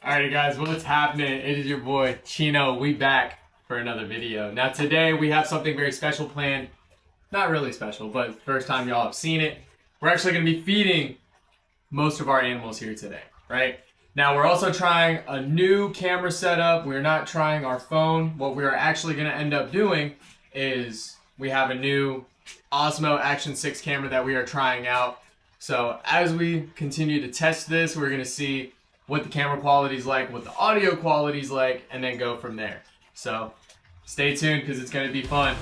Alrighty guys, what's happening? It is your boy Chino. We back for another video. Now today we have something very special planned. Not really special, but first time y'all have seen it. We're actually going to be feeding most of our animals here today, right? Now we're also trying a new camera setup. We're not trying our phone. What we're actually going to end up doing is we have a new Osmo Action 6 camera that we are trying out. So as we continue to test this, we're going to see what the camera quality is like, what the audio quality is like, and then go from there. So stay tuned because it's going to be fun.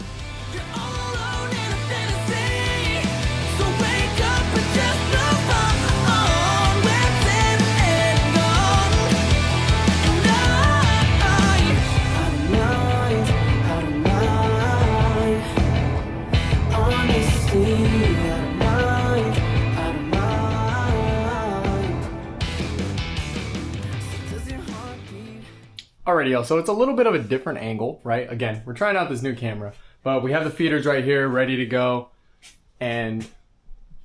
Alrighty, y'all, so it's a little bit of a different angle, right? Again, we're trying out this new camera, but we have the feeders right here ready to go. And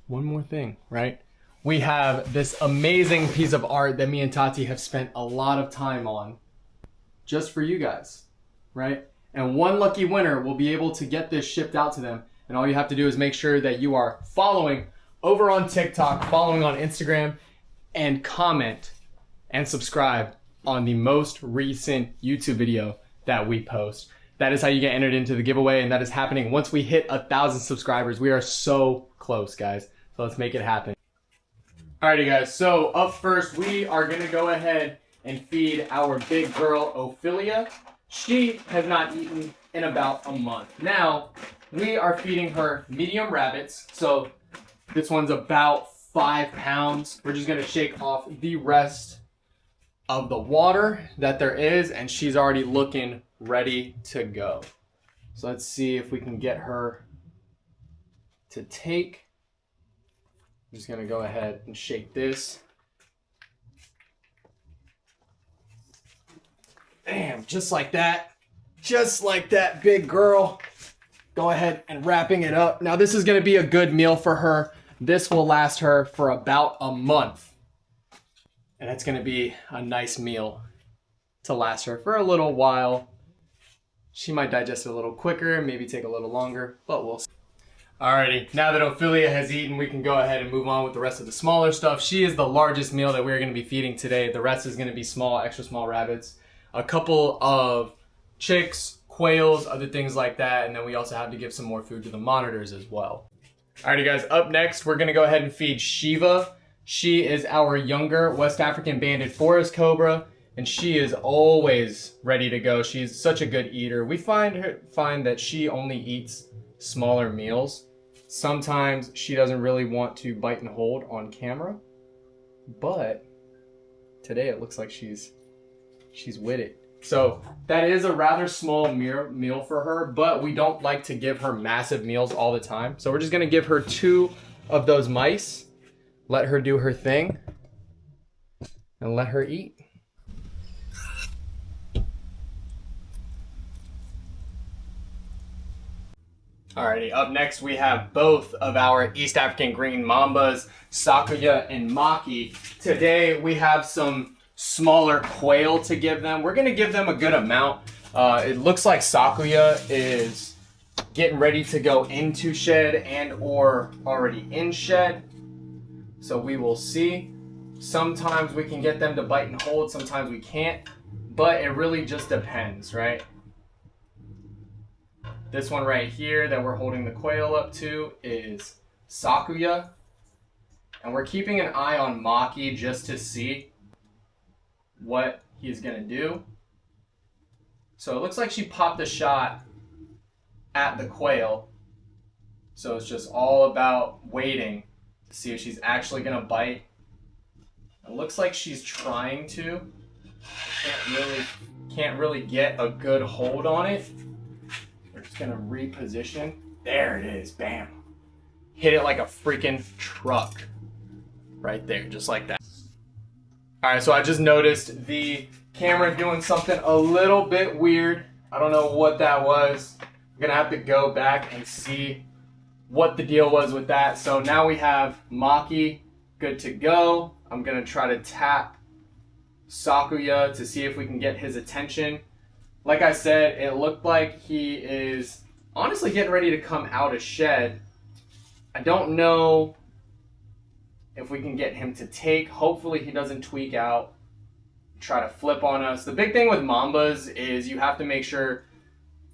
one more thing, right? We have this amazing piece of art that me and Tati have spent a lot of time on just for you guys, right? And one lucky winner will be able to get this shipped out to them. And all you have to do is make sure that you are following over on TikTok, following on Instagram, and comment and subscribe on the most recent YouTube video that we post. That is how you get entered into the giveaway, and that is happening once we hit 1,000 subscribers. We are so close, guys. So let's make it happen. Alrighty, guys. So up first, we are gonna go ahead and feed our big girl, Oilia. She has not eaten in about a month. Now, we are feeding her medium rabbits. So this one's about 5 pounds. We're just gonna shake off the rest of the water that there is, and she's already looking ready to go. So let's see if we can get her to take. I'm just gonna go ahead and shake this. Bam, just like that. Just like that, big girl. Go ahead and wrapping it up. Now this is gonna be a good meal for her. This will last her for about a month. And it's going to be a nice meal to last her for a little while. She might digest it a little quicker, maybe take a little longer, but we'll see. Alrighty, now that Oilia has eaten, we can go ahead and move on with the rest of the smaller stuff. She is the largest meal that we're going to be feeding today. The rest is going to be small, extra small rabbits. A couple of chicks, quails, other things like that. And then we also have to give some more food to the monitors as well. Alrighty guys, up next, we're going to go ahead and feed Shiva. She is our younger West African banded forest cobra, and she is always ready to go. She's such a good eater. We find that she only eats smaller meals. Sometimes she doesn't really want to bite and hold on camera, but today it looks like she's with it. So that is a rather small meal for her, but we don't like to give her massive meals all the time. So we're just gonna give her 2 of those mice. Let her do her thing and let her eat. Alrighty, up next we have both of our East African green mambas, Sakuya and Maki. Today we have some smaller quail to give them. We're gonna give them a good amount. It looks like Sakuya is getting ready to go into shed and or already in shed. So we will see. Sometimes we can get them to bite and hold, sometimes we can't, but it really just depends, right? This one right here that we're holding the quail up to is Sakuya. And we're keeping an eye on Maki just to see what he's gonna do. So it looks like she popped a shot at the quail. So it's just all about waiting to see if she's actually gonna bite. It looks like she's trying to. Can't really get a good hold on it. We're just gonna reposition. There it is, bam. Hit it like a freaking truck. Right there, just like that. All right, so I just noticed the camera doing something a little bit weird. I don't know what that was. I'm gonna have to go back and see what the deal was with that. So now we have Maki good to go. I'm gonna try to tap Sakuya to see if we can get his attention. Like I said, it looked like he is honestly getting ready to come out of shed. I don't know if we can get him to take. Hopefully he doesn't tweak out, try to flip on us. The big thing with mambas is you have to make sure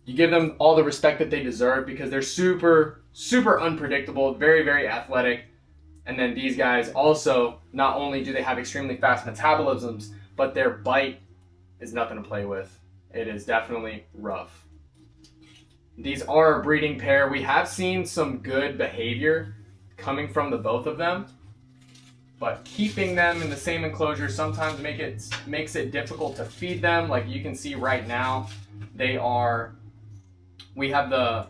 you give them all the respect that they deserve, because they're super, super unpredictable, very, very athletic. And then these guys also, not only do they have extremely fast metabolisms, but their bite is nothing to play with. It is definitely rough. These are a breeding pair. We have seen some good behavior coming from the both of them, but keeping them in the same enclosure sometimes makes it difficult to feed them. Like you can see right now, we have the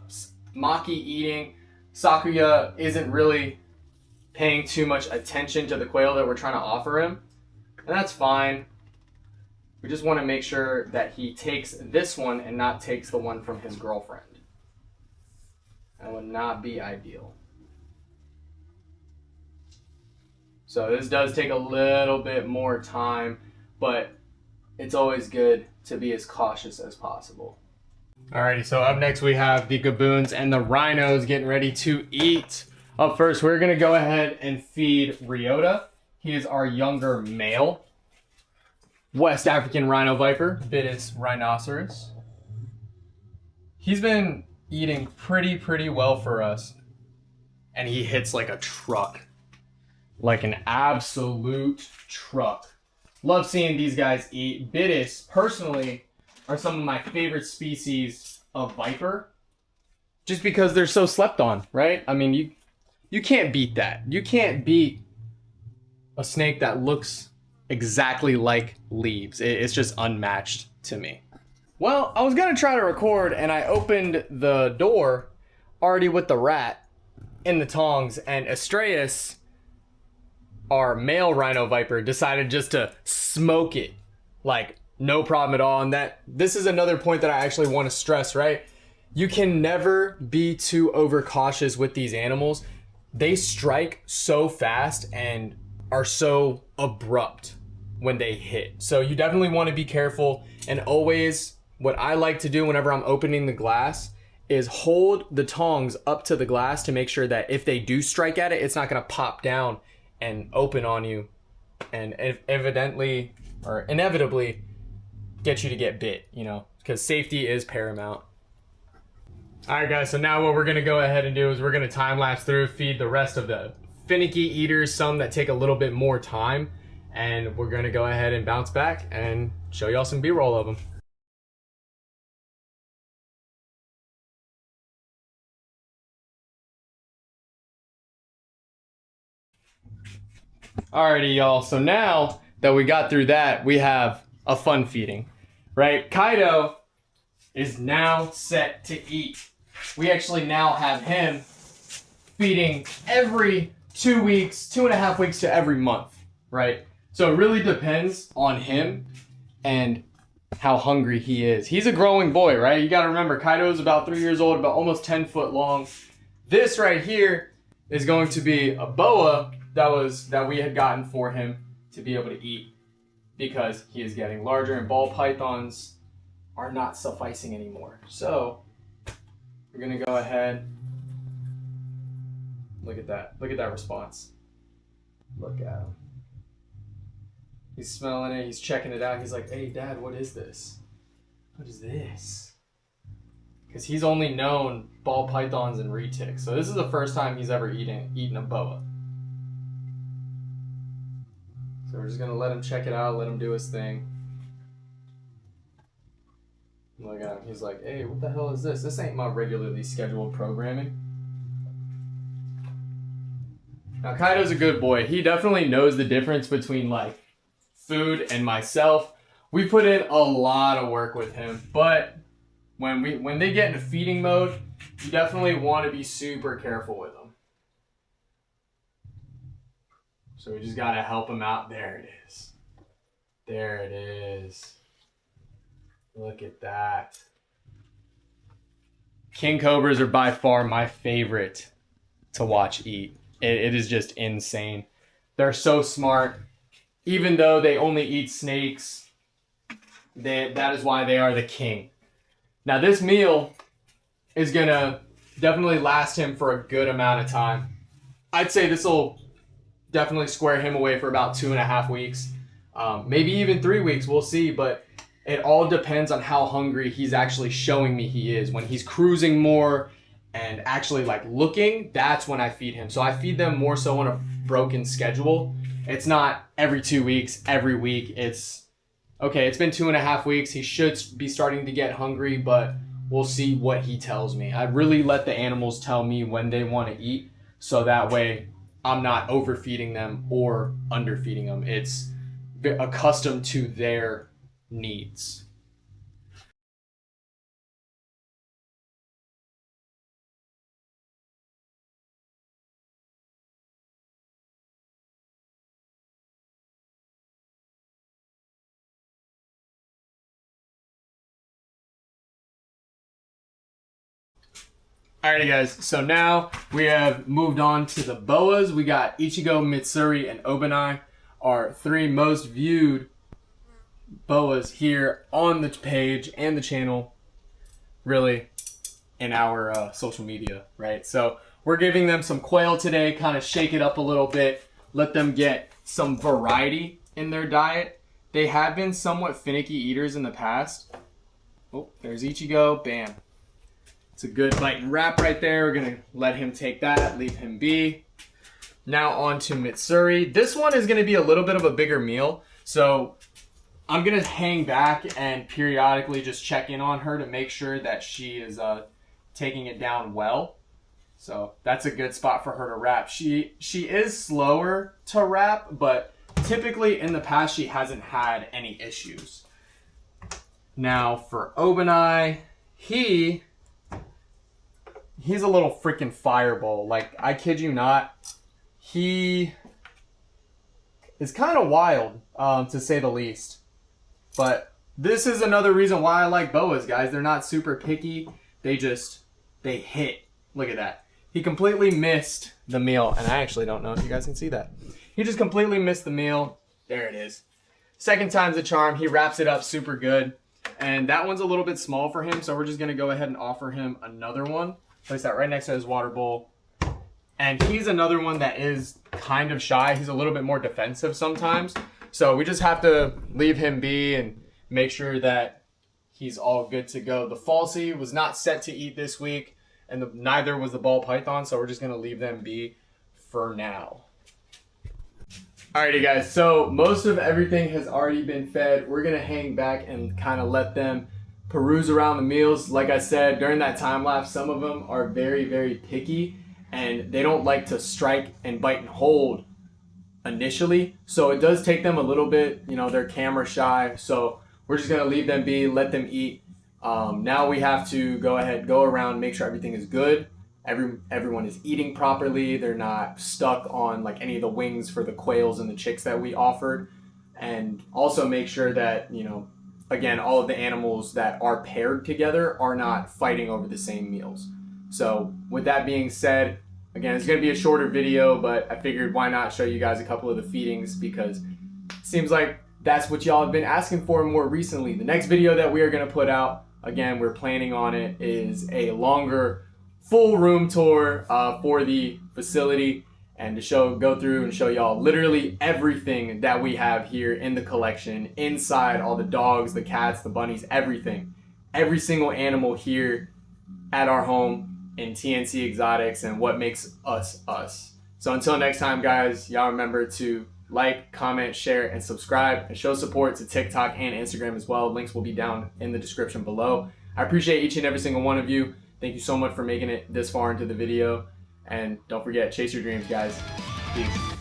Maki eating. Sakuya isn't really paying too much attention to the quail that we're trying to offer him, and that's fine. We just want to make sure that he takes this one and not takes the one from his girlfriend. That would not be ideal. So this does take a little bit more time, but it's always good to be as cautious as possible. Alrighty, so up next we have the gaboons and the rhinos getting ready to eat. Up first, we're gonna go ahead and feed Ryota. He is our younger male. West African rhino viper, Bitis rhinoceros. He's been eating pretty well for us, and he hits like a truck. Like an absolute truck. Love seeing these guys eat. Bitis, personally, are some of my favorite species of viper, just because they're so slept on, right? I mean, you can't beat that. You can't beat a snake that looks exactly like leaves. It's just unmatched to me. Well, I was gonna try to record, and I opened the door already with the rat in the tongs, and Astraeus, our male rhino viper, decided just to smoke it. Like, no problem at all. And this is another point that I actually want to stress, right? You can never be too overcautious with these animals. They strike so fast and are so abrupt when they hit. So you definitely want to be careful. And always, what I like to do whenever I'm opening the glass is hold the tongs up to the glass to make sure that if they do strike at it, it's not going to pop down and open on you and inevitably get you to get bit, you know, because safety is paramount. All right, guys, so now what we're going to go ahead and do is we're going to time lapse through, feed the rest of the finicky eaters, some that take a little bit more time, and we're going to go ahead and bounce back and show y'all some B-roll of them. Alrighty, y'all, so now that we got through that, we have a fun feeding, right? Kaido is now set to eat. We actually now have him feeding every 2 weeks, 2.5 weeks to every month, right? So it really depends on him and how hungry he is. He's a growing boy, right? You gotta remember, Kaido is about 3 years old, about almost 10 foot long. This right here is going to be a boa that we had gotten for him to be able to eat, because he is getting larger and ball pythons are not sufficing anymore. So we're gonna go ahead. Look at that. Look at that response. Look at him. He's smelling it. He's checking it out. He's like, "Hey, Dad, what is this? What is this?" Because he's only known ball pythons and retics. So this is the first time he's ever eaten a boa. So we're just gonna let him check it out, let him do his thing. Look at him, he's like, "Hey, what the hell is this? This ain't my regularly scheduled programming." Now Kaido's a good boy. He definitely knows the difference between like food and myself. We put in a lot of work with him, but when they get into feeding mode, you definitely want to be super careful with them. So we just gotta help him out. There it is. There it is. Look at that. King cobras are by far my favorite to watch eat. It is just insane. They're so smart. even though they only eat snakes, that is why they are the king. Now this meal is gonna definitely last him for a good amount of time. I'd say this will definitely square him away for about 2.5 weeks. Maybe even 3 weeks, we'll see, but it all depends on how hungry he's actually showing me he is. When he's cruising more and actually like looking, that's when I feed him. So I feed them more so on a broken schedule. It's not every 2 weeks, every week. It's, okay, it's been 2.5 weeks. He should be starting to get hungry, but we'll see what he tells me. I really let the animals tell me when they want to eat, so that way I'm not overfeeding them or underfeeding them. It's accustomed to their needs. Alrighty guys, so now we have moved on to the Boas. We got Ichigo, Mitsuri, and Obanai, our 3 most viewed Boas here on the page and the channel, really in our social media, right? So we're giving them some quail today, kind of shake it up a little bit, let them get some variety in their diet. They have been somewhat finicky eaters in the past. Oh, there's Ichigo, bam. It's a good bite and wrap right there. We're gonna let him take that, leave him be. Now on to Mitsuri. This one is gonna be a little bit of a bigger meal, so I'm gonna hang back and periodically just check in on her to make sure that she is taking it down well. So that's a good spot for her to wrap. She is slower to wrap, but typically in the past she hasn't had any issues. Now for Obanai, he's a little freaking fireball. Like, I kid you not, he is kind of wild, to say the least. But this is another reason why I like Boas, guys. They're not super picky. They hit. Look at that. He completely missed the meal. And I actually don't know if you guys can see that. He just completely missed the meal. There it is. Second time's a charm. He wraps it up super good. And that one's a little bit small for him, so we're just going to go ahead and offer him another one. Place that right next to his water bowl. And he's another one that is kind of shy. He's a little bit more defensive sometimes. So we just have to leave him be and make sure that he's all good to go. The falsie was not set to eat this week, and neither was the ball python, so we're just going to leave them be for now. Alrighty guys, so most of everything has already been fed. We're going to hang back and kind of let them peruse around the meals. Like I said, during that time lapse, some of them are very, very picky, and they don't like to strike and bite and hold initially. So it does take them a little bit, you know, they're camera shy. So we're just going to leave them be, let them eat. Now we have to go ahead, go around, make sure everything is good. Everyone is eating properly. They're not stuck on like any of the wings for the quails and the chicks that we offered. And also make sure that, you know, again, all of the animals that are paired together are not fighting over the same meals. So with that being said, again, it's going to be a shorter video, but I figured why not show you guys a couple of the feedings, because it seems like that's what y'all have been asking for more recently. The next video that we are going to put out, again, we're planning on it, is a longer full room tour for the facility, and to go through and show y'all literally everything that we have here in the collection, inside, all the dogs, the cats, the bunnies, everything. Every single animal here at our home in TNC Exotics, and what makes us us. So until next time, guys, y'all remember to like, comment, share, and subscribe, and show support to TikTok and Instagram as well. Links will be down in the description below. I appreciate each and every single one of you. Thank you so much for making it this far into the video. And don't forget, chase your dreams, guys. Peace.